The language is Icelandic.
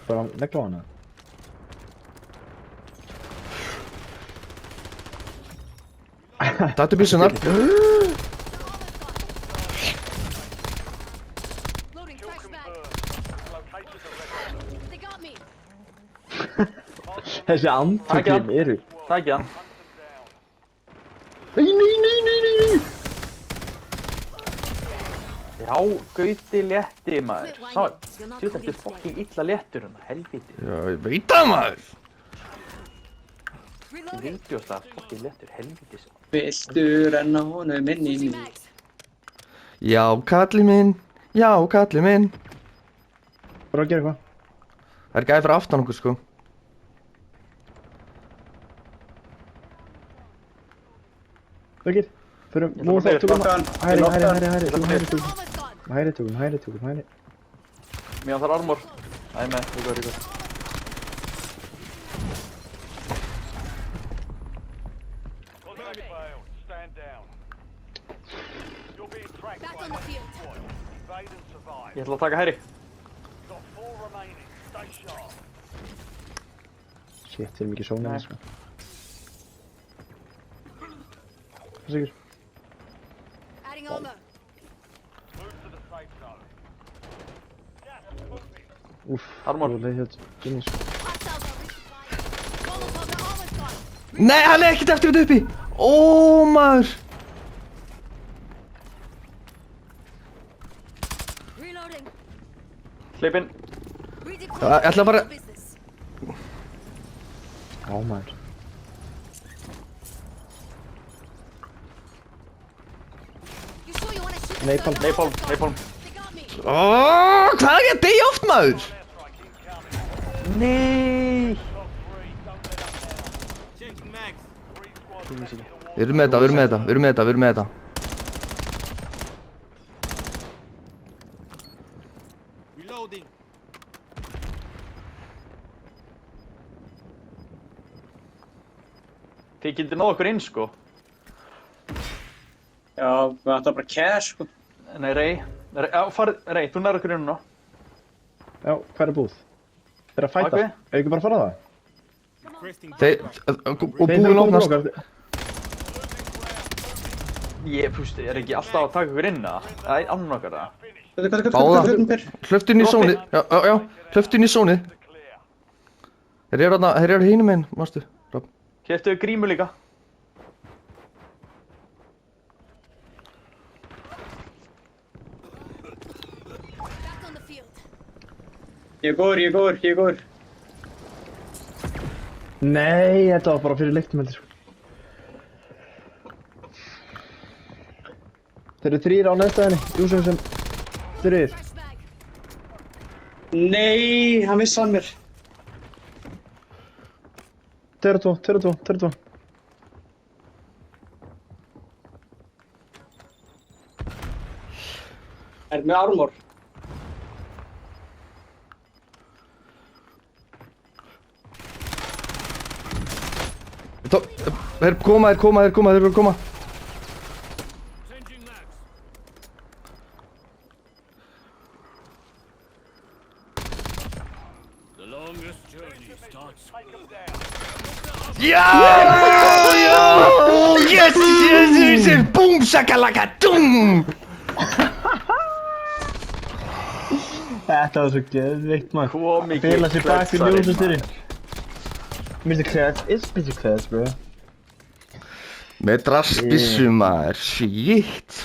Bara negla á hana. Tattu byssunar. Loading flashbang. They got me. Þessi andtökin eru. Takk hann. Nei. Já, Gauti létti maður. Sá, þetta er fucking illa léttur hérna, helviti. Já, ég veit það maður. Ég vildi oss það, fucking léttur, helvitis. Viltu renna honum inn í Switching mig? mags. Já, kallið minn. Já, kallið minn. Bara að gera eitthvað. Það er gæði fyrir aftan okkur, sko. Þakkir. Förum, Ég nú ætla þá, tökum Lokkaðan. hæri, Ég lokkaðan. tökum hæri, tökum Almost gone. hæri, tökum hæri. Mér þarf armor. Æ, með, ríkur. Back on the field. Ég ætla að taka hæri. Shit, þeir eru mikið sónað Nei. sko. Hvað sigur? Adding armor. Úff, Armor. þú leið hérna inni sko. Hostiles are resupplying. Molotov, they're almost gone. Nei, hann er ekkert eftir þetta uppi. Ó, maður. Reloading. Hleypinn. Redeploy. Ég ætla bara... Business. Á maður. You sure you want to shoot? Napalm. Napalm. They got me. Ó, hvað er ég degi oft, maður? Nei. Við erum með þetta. Reloading. Þið getið náð okkur inn, sko. Já, við ættum bara cash, sko. Nei, Rey. Já, Rey, þú nær okkur inn núna. Já, hvað er búð? Þeir eru að fæta. Ok. Ef ekki bara fara það? Requesting Þeir... Og búin komið opnast. til okkar. Ég, fústi, er ekki alltaf að taka okkur inn, eða? Það er annan okkar, eða? Báða. Hlöftu inn í sónið. Já. Hlöftu inn í sónið. Þeir eru hinum einn, mástu. Keftu grímu líka. Back on the field. Ég er góður. Nei, þetta var bara fyrir leiktumöldi sko. Þeir eru þrír á neðstæðinni. Júsum sem þrír. Flashbang. Nei, hann vissi hann mér. Þeir eru tvo. Er með armor. Þeir koma. changing mags. The longest journey starts. Já! Yes! Búm, sakalaka, dum! Þetta var svo geðveikt maður. Kom ekki Fela sér bak við kletsari, ljósastyrinn. Mr. Klets is Mr. Klets, bro. Með drassbissu, maður. Shit.